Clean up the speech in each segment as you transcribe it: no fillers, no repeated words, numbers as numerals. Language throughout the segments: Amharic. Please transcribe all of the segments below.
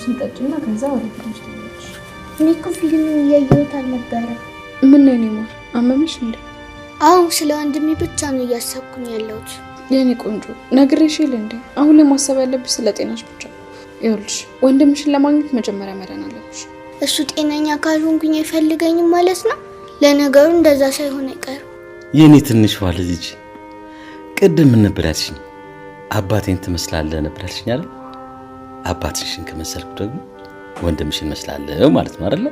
ጁስን ጠጪና ከዛ ወደ ፊልም ትሄጃለሽ። እኔ እኮ ፊልም እያየሁት አልነበረም። ምን ነው ኔማር አመመሽ እንዴ? አሁን ስለ ወንድሜ ብቻ ነው እያሰብኩኝ ያለሁት። የኔ ቆንጆ ነግሬሽ የለ እንዴ? አሁን ላይ ማሰብ ያለብሽ ስለ ጤናሽ ብቻ። ይኸውልሽ ወንድምሽን ለማግኘት መጀመሪያ መዳን አለብሽ። እሱ ጤነኛ ካልሆንኩኝ አይፈልገኝም ማለት ነው? ለነገሩ እንደዛ ሳይሆን አይቀርም። የኔ ትንሽ ዋለ ልጅ ቅድም ምን ነበር ያልሽኝ? አባቴን ትመስላለህ ነበር ያልሽኝ አይደል? አባትሽን ከመሰልኩ ደግሞ ወንድምሽን መስላለህ ማለት ነው አይደል?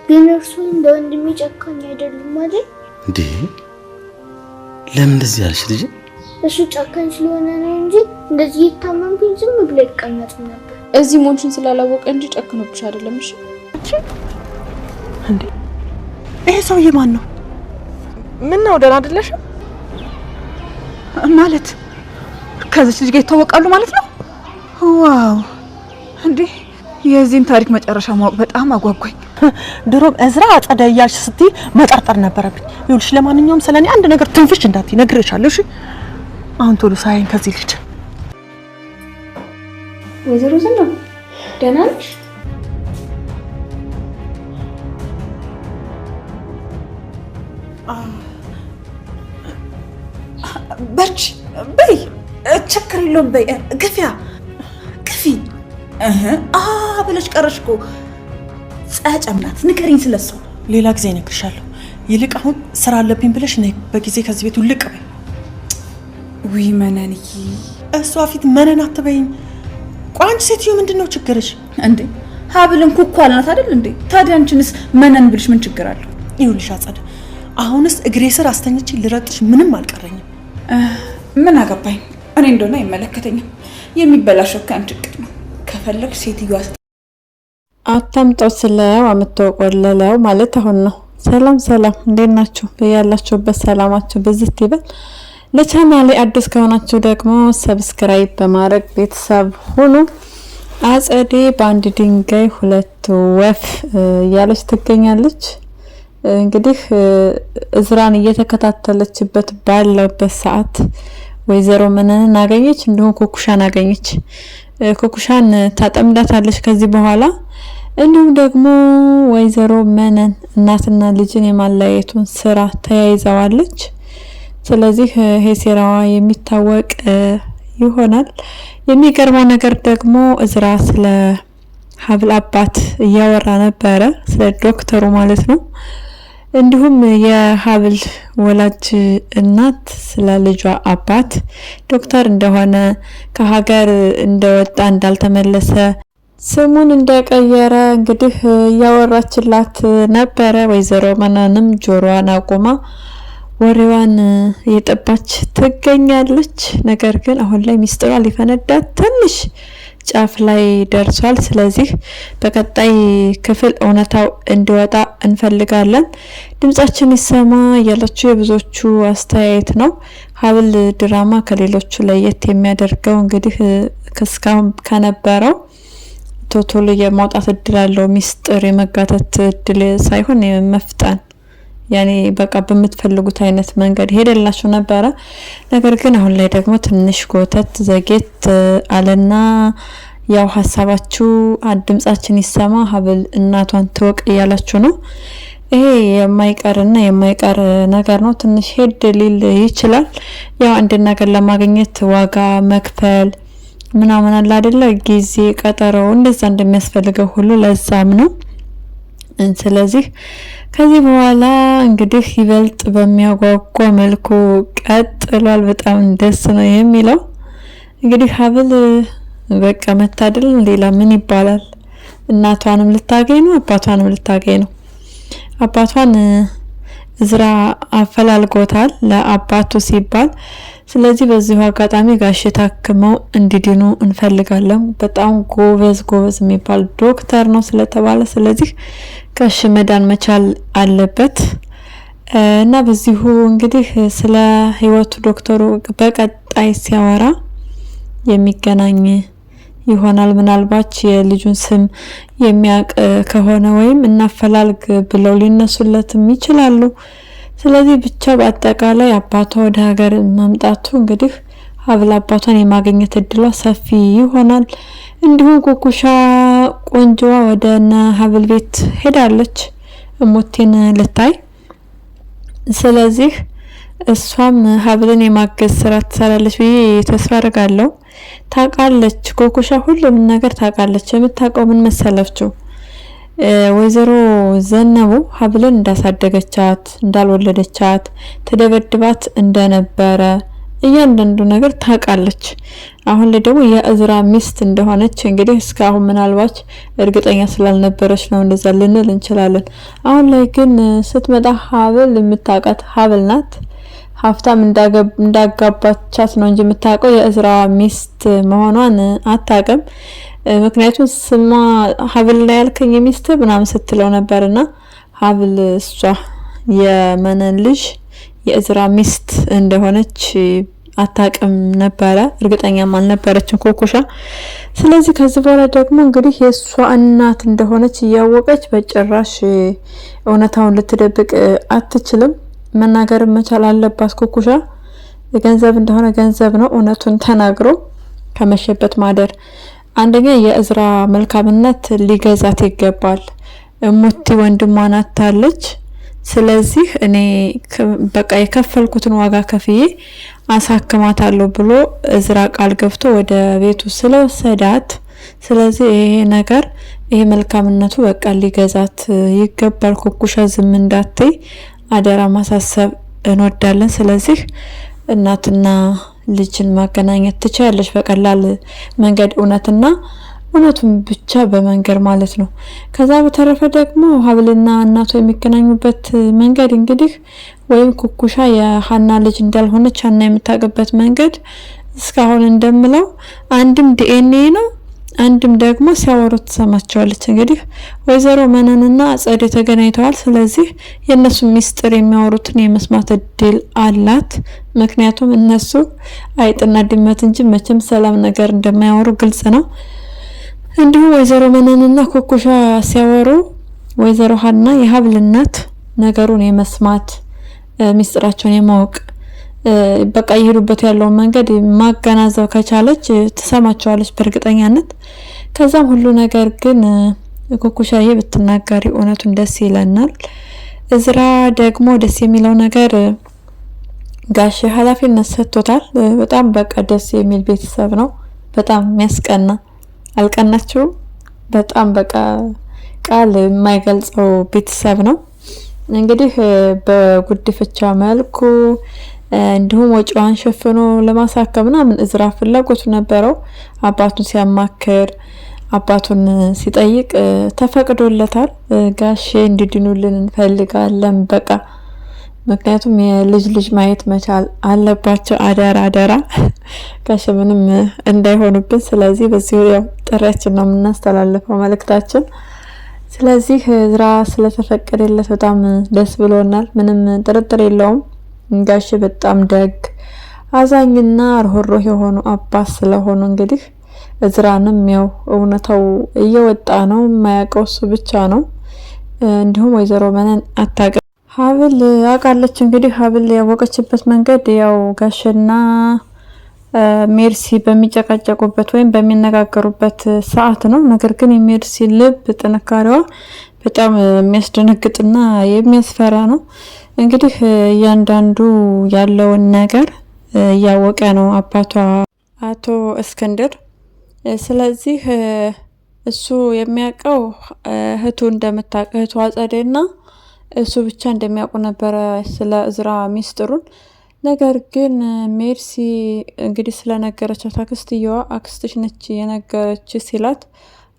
ግን እርሱ እንደ ወንድሜ ጨካኝ አይደለም አይደል? እንዴ ለምን እንደዚህ ያልሽ ልጅ? እሱ ጨካኝ ስለሆነ ነው እንጂ እንደዚህ ይታመምኩኝ ዝም ብሎ ይቀመጥ ነበር። እዚህ ሞንሽን ስላላወቀ እንጂ ጨክኖብሽ አይደለም። እሺ እንዴ ይሄ ሰውዬ ማን ነው? ምን ነው ደህና አይደለሽም ማለት ከዚህ ልጅ ጋር ይተዋወቃሉ ማለት ነው? ዋው እንዴ የዚህን ታሪክ መጨረሻ ማወቅ በጣም አጓጓኝ። ድሮም እዝራ አጸደ እያልሽ ስትይ መጠርጠር ነበረብኝ። ይኸውልሽ ለማንኛውም ስለኔ አንድ ነገር ትንፍሽ እንዳትይ ነግሬሻለሁ። እሺ አሁን ቶሎ ሳይን ከዚህ ልጅ። ወይዘሮ ዝና ደህና ነሽ? በርቺ በይ ችግር የለውም በይ ግፊያ ግፊ ብለሽ ቀረሽ እኮ ጸጨምናት ንገሪኝ ስለሷ ሌላ ጊዜ እነግርሻለሁ። ይልቅ አሁን ስራ አለብኝ ብለሽ ነይ በጊዜ ከዚህ ቤት ውልቅ በይ። ውይ መነንዬ እሷ ፊት መነን አትበይኝ። ቆይ አንቺ ሴትዮ ምንድነው ችግርሽ እንዴ? ሀብልን ኩኩ አልናት አይደል እንዴ? ታዲያ አንቺንስ መነን ብልሽ ምን ችግር አለው? ይኸውልሽ አጸደ አሁንስ እግሬ ስር አስተኝቼ ልረጥሽ ምንም አልቀረኝም። ምን አገባኝ እኔ እንደሆነ አይመለከተኝም። የሚበላሸው ከአንቺ እቅድ ነው። ከፈለግ ሴትዮዋ አታምጣው ስለው አምጥቆለለው ማለት አሁን ነው። ሰላም ሰላም እንዴት ናችሁ? በያላችሁበት ሰላማችሁ በዝት ይበል። ለቻናሌ አዲስ ከሆናችሁ ደግሞ ሰብስክራይብ በማድረግ ቤተሰብ ሁኑ። አጸዴ በአንድ ድንጋይ ሁለት ወፍ እያለች ትገኛለች። እንግዲህ እዝራን እየተከታተለችበት ባለበት ሰዓት ወይዘሮ መነንን አገኘች፣ እንዲሁም ኮኩሻን አገኘች። ኮኩሻን ታጠምዳታለች ከዚህ በኋላ። እንዲሁም ደግሞ ወይዘሮ መነን እናትና ልጅን የማለያየቱን ስራ ተያይዘዋለች። ስለዚህ ይሄ ሴራዋ የሚታወቅ ይሆናል። የሚገርመው ነገር ደግሞ እዝራ ስለ ሀብል አባት እያወራ ነበረ፣ ስለ ዶክተሩ ማለት ነው። እንዲሁም የሀብል ወላጅ እናት ስለ ልጇ አባት ዶክተር እንደሆነ ከሀገር እንደወጣ እንዳልተመለሰ ስሙን እንደቀየረ እንግዲህ እያወራችላት ነበረ። ወይዘሮ መነንም ጆሮዋን አቆማ ወሬዋን እየጠባች ትገኛለች። ነገር ግን አሁን ላይ ሚስጥሯ ሊፈነዳ ትንሽ ጫፍ ላይ ደርሷል። ስለዚህ በቀጣይ ክፍል እውነታው እንዲወጣ እንፈልጋለን። ድምጻችን ይሰማ ያላችሁ የብዙዎቹ አስተያየት ነው። ሀብል ድራማ ከሌሎቹ ለየት የሚያደርገው እንግዲህ እስካሁን ከነበረው ቶቶሎ የማውጣት እድል አለው። ሚስጥር የመጋተት እድል ሳይሆን የመፍጠን ያኔ በቃ በምትፈልጉት አይነት መንገድ ሄደላችሁ ነበረ። ነገር ግን አሁን ላይ ደግሞ ትንሽ ጎተት ዘጌት አለና ያው ሀሳባችሁ ድምጻችን ይሰማ ሀብል እናቷን ትወቅ እያላችሁ ነው። ይሄ የማይቀርና የማይቀር ነገር ነው። ትንሽ ሄድ ሊል ይችላል። ያው አንድ ነገር ለማግኘት ዋጋ መክፈል ምናምን አለ አይደለ? ጊዜ ቀጠሮ እንደዛ እንደሚያስፈልገው ሁሉ ለዛም ነው። ስለዚህ ከዚህ በኋላ እንግዲህ ይበልጥ በሚያጓጓ መልኩ ቀጥሏል። በጣም ደስ ነው የሚለው። እንግዲህ ሀብል በቃ መታደል ሌላ ምን ይባላል? እናቷንም ልታገኝ ነው፣ አባቷንም ልታገኝ ነው። አባቷን እዝራ አፈላልጎታል ለአባቱ ሲባል። ስለዚህ በዚሁ አጋጣሚ ጋሽ ታክመው እንዲድኑ እንፈልጋለን። በጣም ጎበዝ የሚባል ዶክተር ነው ስለተባለ ስለዚህ ጋሽ መዳን መቻል አለበት እና በዚሁ እንግዲህ ስለ ህይወቱ ዶክተሩ በቀጣይ ሲያወራ የሚገናኝ ይሆናል። ምናልባት የልጁን ስም የሚያውቅ ከሆነ ወይም እናፈላልግ ብለው ሊነሱለትም ይችላሉ። ስለዚህ ብቻ በአጠቃላይ አባቷ ወደ ሀገር መምጣቱ እንግዲህ ሀብል አባቷን የማግኘት እድሏ ሰፊ ይሆናል። እንዲሁም ኩኩሻ ቆንጆዋ ወደ እነ ሀብል ቤት ሄዳለች እሙቲን ልታይ። ስለዚህ እሷም ሀብልን የማገዝ ስራ ትሰራለች ብዬ ተስፋ አደርጋለሁ። ታውቃለች ኮኩሻ ሁሉም ነገር ታውቃለች። የምታውቀው ምን መሰላችሁ? ወይዘሮ ዘነቡ ሀብልን እንዳሳደገቻት፣ እንዳልወለደቻት፣ ተደበድባት እንደነበረ እያንዳንዱ ነገር ታውቃለች። አሁን ላይ ደግሞ የእዝራ ሚስት እንደሆነች እንግዲህ እስካሁን ምናልባት እርግጠኛ ስላልነበረች ነው እንደዛ ልንል እንችላለን። አሁን ላይ ግን ስትመጣ ሀብል የምታውቃት ሀብል ናት። ሀብታም እንዳጋባቻት ነው እንጂ የምታውቀው የእዝራ ሚስት መሆኗን አታውቅም። ምክንያቱም ስማ ሀብል ላይ ያልከኝ ሚስት ምናምን ስትለው ነበርና ሀብል እሷ የመነን ልጅ የእዝራ ሚስት እንደሆነች አታውቅም ነበረ። እርግጠኛም አልነበረችም ኮኩሻ። ስለዚህ ከዚህ በኋላ ደግሞ እንግዲህ የእሷ እናት እንደሆነች እያወቀች በጭራሽ እውነታውን ልትደብቅ አትችልም። መናገር መቻል አለባት ኮኩሻ። ገንዘብ እንደሆነ ገንዘብ ነው፣ እውነቱን ተናግሮ ከመሸበት ማደር። አንደኛ የእዝራ መልካምነት ሊገዛት ይገባል። እሙቲ ወንድሟን አታለች። ስለዚህ እኔ በቃ የከፈልኩትን ዋጋ ከፍዬ አሳክማታለሁ ብሎ እዝራ ቃል ገብቶ ወደ ቤቱ ስለወሰዳት፣ ስለዚህ ይሄ ነገር ይሄ መልካምነቱ በቃ ሊገዛት ይገባል። ኮኩሻ ዝም እንዳትይ አደራ ማሳሰብ እንወዳለን። ስለዚህ እናትና ልጅን ማገናኘት ትችላለች በቀላል መንገድ፣ እውነቱን ብቻ በመንገር ማለት ነው። ከዛ በተረፈ ደግሞ ሀብልና እናቷ የሚገናኙበት መንገድ እንግዲህ ወይም ኩኩሻ የሀና ልጅ እንዳልሆነች ሀና የምታውቅበት መንገድ እስካሁን እንደምለው አንድም ዲኤንኤ ነው፣ አንድም ደግሞ ሲያወሩ ትሰማቸዋለች። እንግዲህ ወይዘሮ መነንና አጸደ ተገናኝተዋል። ስለዚህ የእነሱ ሚስጥር የሚያወሩትን የመስማት እድል አላት። ምክንያቱም እነሱ አይጥና ድመት እንጂ መቼም ሰላም ነገር እንደማያወሩ ግልጽ ነው። እንዲሁም ወይዘሮ መነንና ኮኩሻ ሲያወሩ ወይዘሮ ሀና የሀብል እናት ነገሩን የመስማት ሚስጥራቸውን የማወቅ በቃ ይሄዱበት ያለውን መንገድ ማገናዘብ ከቻለች ትሰማቸዋለች በእርግጠኛነት። ከዛም ሁሉ ነገር ግን ኮኩሻዬ ብትናገሪ እውነቱን ደስ ይለናል። እዝራ ደግሞ ደስ የሚለው ነገር ጋሽ ኃላፊነት ሰጥቶታል። በጣም በቃ ደስ የሚል ቤተሰብ ነው። በጣም የሚያስቀና አልቀናችሁም? በጣም በቃ ቃል የማይገልጸው ቤተሰብ ነው። እንግዲህ በጉድፍቻ መልኩ እንዲሁም ወጪዋን ሸፍኖ ለማሳከም ምናምን እዝራ ፍላጎቱ ነበረው። አባቱን ሲያማክር አባቱን ሲጠይቅ ተፈቅዶለታል። ጋሼ እንዲድኑልን እንፈልጋለን በቃ ምክንያቱም የልጅ ልጅ ማየት መቻል አለባቸው። አደራ ጋሼ ምንም እንዳይሆኑብን። ስለዚህ በዚህ ያው ጥሪያችን ነው የምናስተላልፈው መልእክታችን። ስለዚህ እዝራ ስለተፈቀደለት በጣም ደስ ብሎናል። ምንም ጥርጥር የለውም። ጋሼ በጣም ደግ አዛኝና ርህሩህ የሆኑ አባት ስለሆኑ እንግዲህ እዝራንም ያው እውነታው እየወጣ ነው፣ የማያውቀው እሱ ብቻ ነው። እንዲሁም ወይዘሮ መነን አታውቅም። ሀብል አውቃለች። እንግዲህ ሀብል ያወቀችበት መንገድ ያው ጋሼና ሜርሲ በሚጨቃጨቁበት ወይም በሚነጋገሩበት ሰዓት ነው። ነገር ግን የሜርሲ ልብ ጥንካሬዋ በጣም የሚያስደነግጥና የሚያስፈራ ነው። እንግዲህ እያንዳንዱ ያለውን ነገር እያወቀ ነው አባቷ አቶ እስክንድር። ስለዚህ እሱ የሚያውቀው እህቱ እንደምታውቅ እህቱ አጸደና እሱ ብቻ እንደሚያውቁ ነበረ ስለ እዝራ ሚስጥሩን። ነገር ግን ሜርሲ እንግዲህ ስለነገረቻት አክስትየዋ አክስትሽ ነች የነገረች ሲላት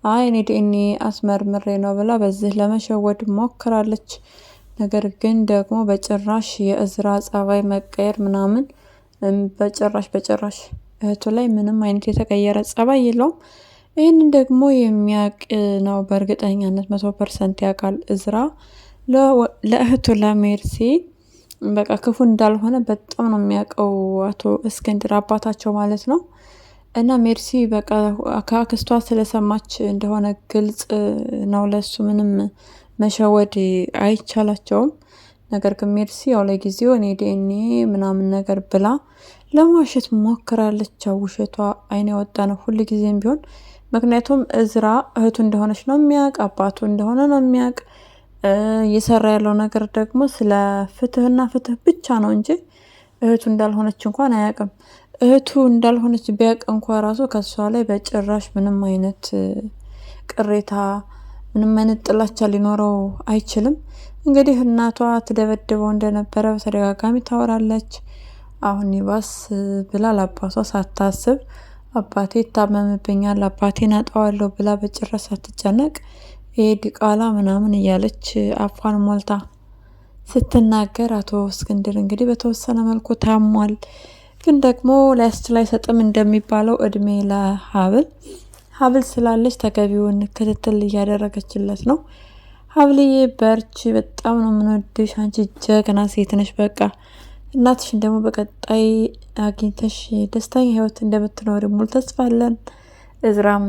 አይ እኔ ዲኤንኤ አስመርምሬ ነው ብላ በዚህ ለመሸወድ ሞክራለች። ነገር ግን ደግሞ በጭራሽ የእዝራ ጸባይ መቀየር ምናምን በጭራሽ እህቱ ላይ ምንም አይነት የተቀየረ ጸባይ የለውም። ይህንን ደግሞ የሚያውቅ ነው በእርግጠኛነት 100% ያውቃል እዝራ ለእህቱ ለሜርሲ በቃ ክፉ እንዳልሆነ በጣም ነው የሚያውቀው አቶ እስክንድር አባታቸው ማለት ነው። እና ሜርሲ በቃ ከአክስቷ ስለሰማች እንደሆነ ግልጽ ነው። ለሱ ምንም መሸወድ አይቻላቸውም። ነገር ግን ሜርሲ ያው ለጊዜው እኔ ዲኤንኤ ምናምን ነገር ብላ ለማሸት ሞክራለች። ውሸቷ አይን ያወጣ ነው። ሁሉ ጊዜም ቢሆን ምክንያቱም እዝራ እህቱ እንደሆነች ነው የሚያውቅ፣ አባቱ እንደሆነ ነው የሚያውቅ። እየሰራ ያለው ነገር ደግሞ ስለ ፍትህና ፍትህ ብቻ ነው እንጂ እህቱ እንዳልሆነች እንኳን አያውቅም። እህቱ እንዳልሆነች ቢያውቅ እንኳን ራሱ ከሷ ላይ በጭራሽ ምንም አይነት ቅሬታ፣ ምንም አይነት ጥላቻ ሊኖረው አይችልም። እንግዲህ እናቷ ትደበድበው እንደነበረ በተደጋጋሚ ታወራለች። አሁን ይባስ ብላ ለአባቷ ሳታስብ አባቴ ይታመምብኛል፣ አባቴን አጣዋለሁ ብላ በጭራሽ ሳትጨነቅ ይሄ ዲቃላ ምናምን እያለች አፏን ሞልታ ስትናገር አቶ እስክንድር እንግዲህ በተወሰነ መልኩ ታሟል። ግን ደግሞ ላያስችል አይሰጥም እንደሚባለው እድሜ ለሀብል ሀብል ስላለች ተገቢውን ክትትል እያደረገችለት ነው። ሀብልዬ በርቺ፣ በጣም ነው የምንወድሽ፣ አንቺ ጀግና ሴት ነሽ። በቃ እናትሽን ደግሞ በቀጣይ አግኝተሽ ደስተኛ ህይወት እንደምትኖሪ ሙሉ ተስፋ አለን። እዝራም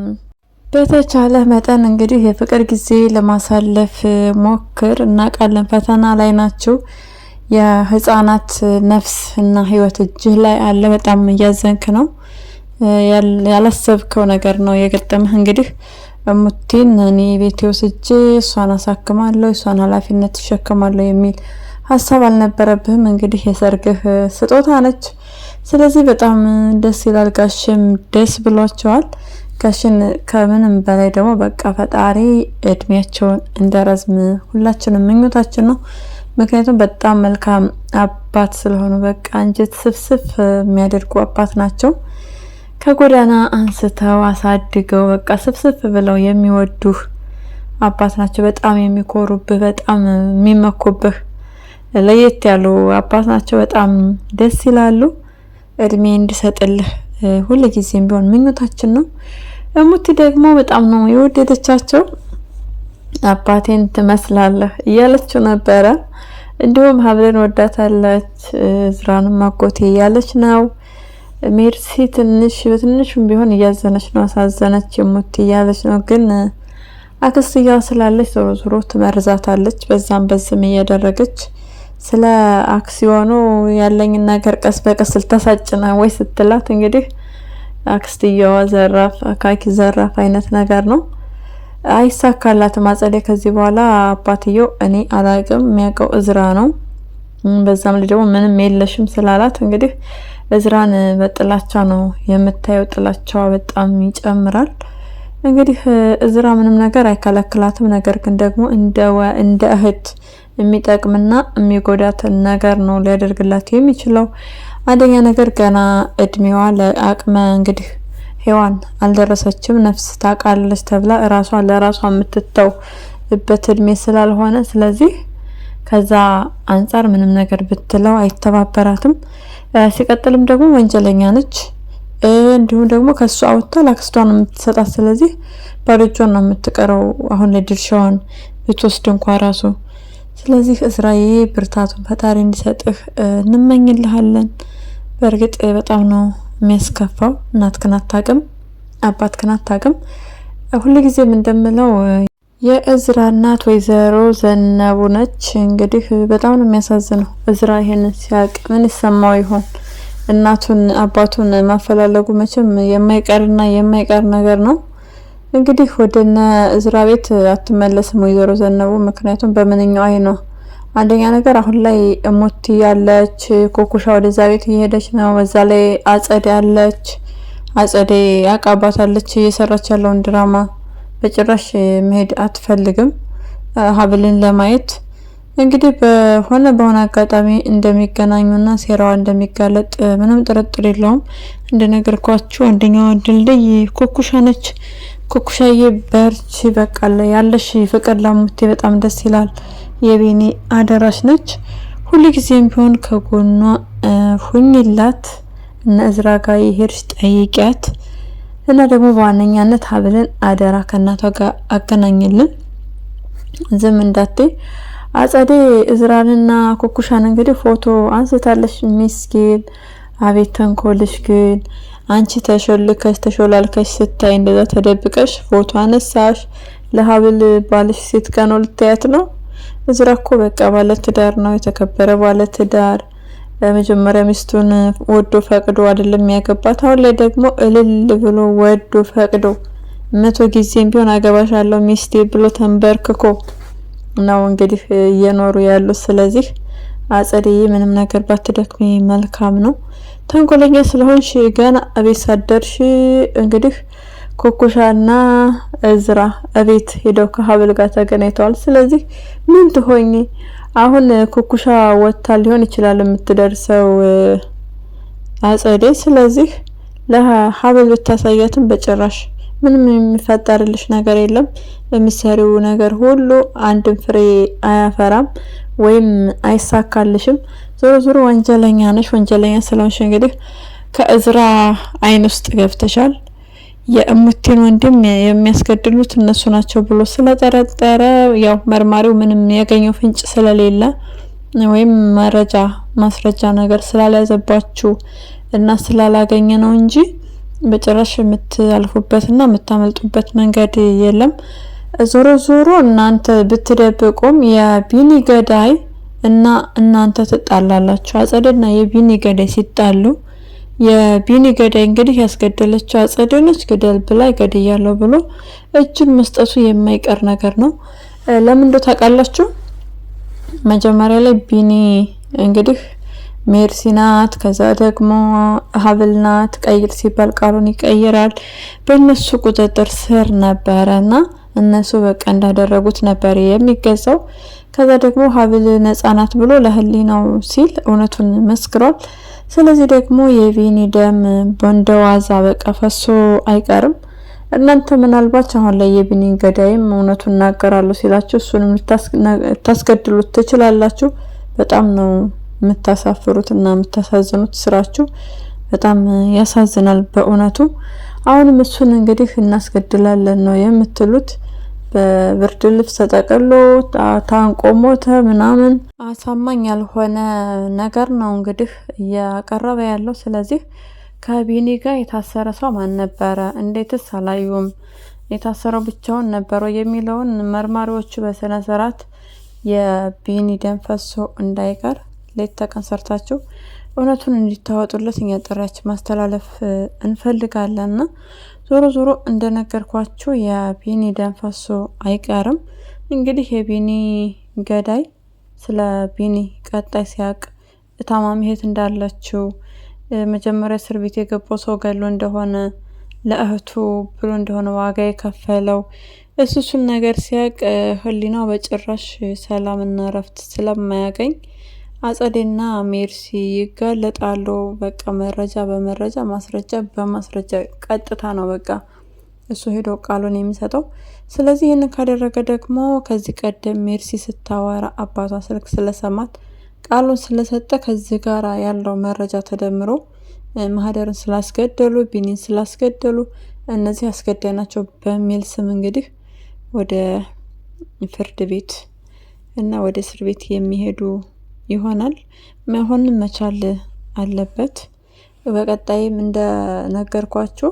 በተቻለ መጠን እንግዲህ የፍቅር ጊዜ ለማሳለፍ ሞክር። እናውቃለን ፈተና ላይ ናቸው። የህፃናት ነፍስ እና ህይወት እጅህ ላይ አለ። በጣም እያዘንክ ነው። ያላሰብከው ነገር ነው የገጠመህ። እንግዲህ እሙቲን እኔ ቤቴ ወስጄ እሷን አሳክማለሁ፣ እሷን ኃላፊነት ተሸክማለሁ የሚል ሀሳብ አልነበረብህም። እንግዲህ የሰርግህ ስጦታ ነች። ስለዚህ በጣም ደስ ይላል። ጋሽም ደስ ብሏቸዋል። ጋሽን ከምንም በላይ ደግሞ በቃ ፈጣሪ እድሜያቸውን እንደረዝም ሁላችንም ምኞታችን ነው። ምክንያቱም በጣም መልካም አባት ስለሆኑ በቃ አንጀት ስፍስፍ የሚያደርጉ አባት ናቸው። ከጎዳና አንስተው አሳድገው በቃ ስፍስፍ ብለው የሚወዱህ አባት ናቸው። በጣም የሚኮሩብህ፣ በጣም የሚመኩብህ ለየት ያሉ አባት ናቸው። በጣም ደስ ይላሉ። እድሜ እንዲሰጥልህ ሁሉ ጊዜም ቢሆን ምኞታችን ነው። እሙቲ ደግሞ በጣም ነው የወደደቻቸው። አባቴን ትመስላለህ እያለችው ነበረ። እንዲሁም ሀብልን ወዳታለች፣ እዝራንም አጎቴ እያለች ነው። ሜርሲ በትንሹም ቢሆን እያዘነች ነው፣ አሳዘነች እሙቲ እያለች ነው። ግን አክስትየዋ ስላለች ዞሮ ዞሮ ትመርዛታለች፣ በዛም በዝም እያደረገች ስለ አክሲዮኑ ያለኝን ነገር ቀስ በቀስ ልታሳጭና ወይ ስትላት እንግዲህ አክስትየዋ ዘራፍ አካኪ ዘራፍ አይነት ነገር ነው። አይሳካላትም አጸዴ። ከዚህ በኋላ አባትየው እኔ አላቅም፣ የሚያውቀው እዝራ ነው። በዛም ላይ ደግሞ ምንም የለሽም ስላላት እንግዲህ እዝራን በጥላቻ ነው የምታየው። ጥላቻዋ በጣም ይጨምራል። እንግዲህ እዝራ ምንም ነገር አይከለክላትም። ነገር ግን ደግሞ እንደ እህት የሚጠቅምና የሚጎዳትን ነገር ነው ሊያደርግላት የሚችለው። አንደኛ ነገር ገና እድሜዋ ለአቅመ እንግዲህ ሔዋን አልደረሰችም። ነፍስ ታውቃለች ተብላ ራሷን ለራሷ የምትተውበት እድሜ ስላልሆነ ስለዚህ ከዛ አንጻር ምንም ነገር ብትለው አይተባበራትም። ሲቀጥልም ደግሞ ወንጀለኛ ነች። እንዲሁም ደግሞ ከሷ አውጥታ ለአክስቷ ነው የምትሰጣት። ስለዚህ ባዶ እጇን ነው የምትቀረው አሁን ላይ ድርሻዋን ብትወስድ እንኳን ራሱ። ስለዚህ እስራዬ ብርታቱን ፈጣሪ እንዲሰጥህ እንመኝልሃለን። በእርግጥ በጣም ነው የሚያስከፋው። እናትህን አታውቅም፣ አባትህን አታውቅም። ሁልጊዜም እንደምለው የእዝራ እናት ወይዘሮ ዘነቡ ነች። እንግዲህ በጣም ነው የሚያሳዝነው። እዝራ ይሄን ሲያውቅ ምን ይሰማው ይሆን? እናቱን አባቱን ማፈላለጉ መቼም የማይቀርና የማይቀር ነገር ነው። እንግዲህ ወደነ እዝራ ቤት አትመለስም ወይዘሮ ዘነቡ። ምክንያቱም በምንኛው አይ ነው? አንደኛ ነገር አሁን ላይ እሙቲ ያለች፣ ኮኩሻ ወደዛ ቤት እየሄደች ነው። በዛ ላይ አጸዴ አለች። አጸዴ አቃባታለች እየሰራች ያለውን ድራማ። በጭራሽ መሄድ አትፈልግም ሀብልን ለማየት። እንግዲህ በሆነ አጋጣሚ እንደሚገናኙና ሴራዋ እንደሚጋለጥ ምንም ጥርጥር የለውም። እንደነገርኳችሁ አንደኛዋ ድልድይ ኮኩሻ ነች። ኮኩሻዬ በርቺ፣ በቃ ያለሽ ፍቅር ለሙቲ በጣም ደስ ይላል። የቤኒ አደራሽ ነች። ሁልጊዜም ቢሆን ከጎኗ ሁኝላት። እነ እዝራ ጋር የሄድሽ ጠይቂያት እና ደግሞ በዋነኛነት ሀብልን አደራ ከእናቷ ጋር አገናኝልን፣ ዝም እንዳትይ። አጸዴ እዝራንና ኮኩሻን እንግዲህ ፎቶ አንስታለሽ። ሚስኪን አቤት ተንኮልሽ! ግን አንቺ ተሾላልከሽ ስታይ እንደዛ ተደብቀሽ ፎቶ አነሳሽ። ለሀብል ባልሽ ሴት ቀን ነው ልታያት ነው። እዝራ እኮ በቃ ባለ ትዳር ነው፣ የተከበረ ባለ ትዳር። መጀመሪያ ሚስቱን ወዶ ፈቅዶ አይደለም ያገባት። አሁን ላይ ደግሞ እልል ብሎ ወዶ ፈቅዶ 100 ጊዜም ቢሆን አገባሻለሁ ሚስቴ ብሎ ተንበርክኮ ነው እንግዲህ እየኖሩ ያሉት። ስለዚህ አጸደዬ ምንም ነገር ባትደክሚ መልካም ነው። ተንኮለኛ ስለሆንሽ ገና እቤት ሳደርሽ እንግዲህ ኮኮሻና እዝራ እቤት ሄደው ከሀብል ጋር ተገናኝተዋል። ስለዚህ ምን ትሆኚ አሁን ኮኮሻ ወጥታ ሊሆን ይችላል የምትደርሰው አጸዴ። ስለዚህ ለሀብል ብታሳያትም በጭራሽ ምንም የሚፈጠርልሽ ነገር የለም። በምትሰሪው ነገር ሁሉ አንድም ፍሬ አያፈራም ወይም አይሳካልሽም። ዞሮ ዞሮ ወንጀለኛ ነሽ። ወንጀለኛ ስለሆንሽ እንግዲህ ከእዝራ አይን ውስጥ ገብተሻል። የእሙቴን ወንድም የሚያስገድሉት እነሱ ናቸው ብሎ ስለጠረጠረ ያው መርማሪው ምንም ያገኘው ፍንጭ ስለሌለ ወይም ማስረጃ ነገር ስላልያዘባችሁ እና ስላላገኘ ነው እንጂ በጭራሽ የምታልፉበትና የምታመልጡበት መንገድ የለም። ዞሮ ዞሮ እናንተ ብትደብቁም የቢኒ ገዳይ እና እናንተ ትጣላላችሁ። አጸደና የቢኒ ገዳይ ሲጣሉ የቢኒ ገዳይ እንግዲህ ያስገደለችው አጸደ ነች። ገደል ብላ ገድያለሁ ብሎ እጁን መስጠቱ የማይቀር ነገር ነው። ለምን እንደው ታውቃላችሁ? መጀመሪያ ላይ ቢኒ እንግዲህ ሜርሲ ናት፣ ከዛ ደግሞ ሀብል ናት። ቀይር ሲባል ቃሉን ይቀይራል። በእነሱ ቁጥጥር ስር ነበረና እነሱ በቃ እንዳደረጉት ነበር የሚገዛው። ከዛ ደግሞ ሀብል ነፃ ናት ብሎ ለህሊናው ሲል እውነቱን መስክሯል። ስለዚህ ደግሞ የቢኒ ደም በእንደዋዛ በቃ ፈሶ አይቀርም። እናንተ ምናልባት አሁን ላይ የቢኒ ገዳይም እውነቱን እናገራለሁ ሲላችሁ እሱንም ልታስገድሉት ትችላላችሁ። በጣም ነው የምታሳፍሩት እና የምታሳዝኑት። ስራችሁ በጣም ያሳዝናል በእውነቱ። አሁንም እሱን እንግዲህ እናስገድላለን ነው የምትሉት። በብርድ ልብስ ተጠቅሎ ታንቆ ሞተ ምናምን አሳማኝ ያልሆነ ነገር ነው እንግዲህ እያቀረበ ያለው። ስለዚህ ከቢኒ ጋር የታሰረ ሰው ማን ነበረ? እንዴትስ አላዩም? የታሰረው ብቻውን ነበረው የሚለውን መርማሪዎቹ በስነ ስርዓት የቢኒ ደም ፈሶ እንዳይቀር ሌት ተቀን ሰርታችሁ እውነቱን እንዲታወጡለት እኛ ጥሪያችን ማስተላለፍ እንፈልጋለንና ዞሮ ዞሮ እንደነገርኳችሁ የቢኒ ደም ፈሶ አይቀርም። እንግዲህ የቢኒ ገዳይ ስለ ቢኒ ቀጣይ ሲያቅ ታማሚ እህት እንዳለችው መጀመሪያ እስር ቤት የገባው ሰው ገሎ እንደሆነ ለእህቱ ብሎ እንደሆነ ዋጋ የከፈለው እሱን ነገር ሲያቅ ህሊናው በጭራሽ ሰላምና እረፍት ስለማያገኝ አጸዴና ሜርሲ ይጋለጣሉ። በቃ መረጃ በመረጃ ማስረጃ በማስረጃ ቀጥታ ነው በቃ እሱ ሄዶ ቃሉን የሚሰጠው። ስለዚህ ይህንን ካደረገ ደግሞ ከዚህ ቀደም ሜርሲ ስታወራ አባቷ ስልክ ስለሰማት ቃሉን ስለሰጠ ከዚህ ጋር ያለው መረጃ ተደምሮ ማህደርን ስላስገደሉ ቢኒን ስላስገደሉ እነዚህ አስገዳይናቸው በሚል ስም እንግዲህ ወደ ፍርድ ቤት እና ወደ እስር ቤት የሚሄዱ ይሆናል። መሆንም መቻል አለበት። በቀጣይም እንደነገርኳችሁ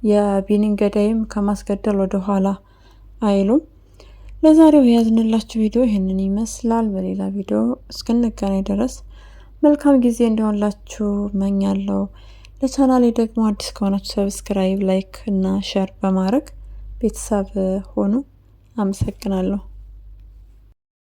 የቢኒን ገዳይም ከማስገደል ወደ ኋላ አይሉም። ለዛሬው የያዝንላችሁ ቪዲዮ ይህንን ይመስላል። በሌላ ቪዲዮ እስክንገናኝ ድረስ መልካም ጊዜ እንዲሆንላችሁ መኛለሁ። ለቻናሌ ደግሞ አዲስ ከሆናችሁ ሰብስክራይብ፣ ላይክ እና ሼር በማድረግ ቤተሰብ ሆኑ። አመሰግናለሁ።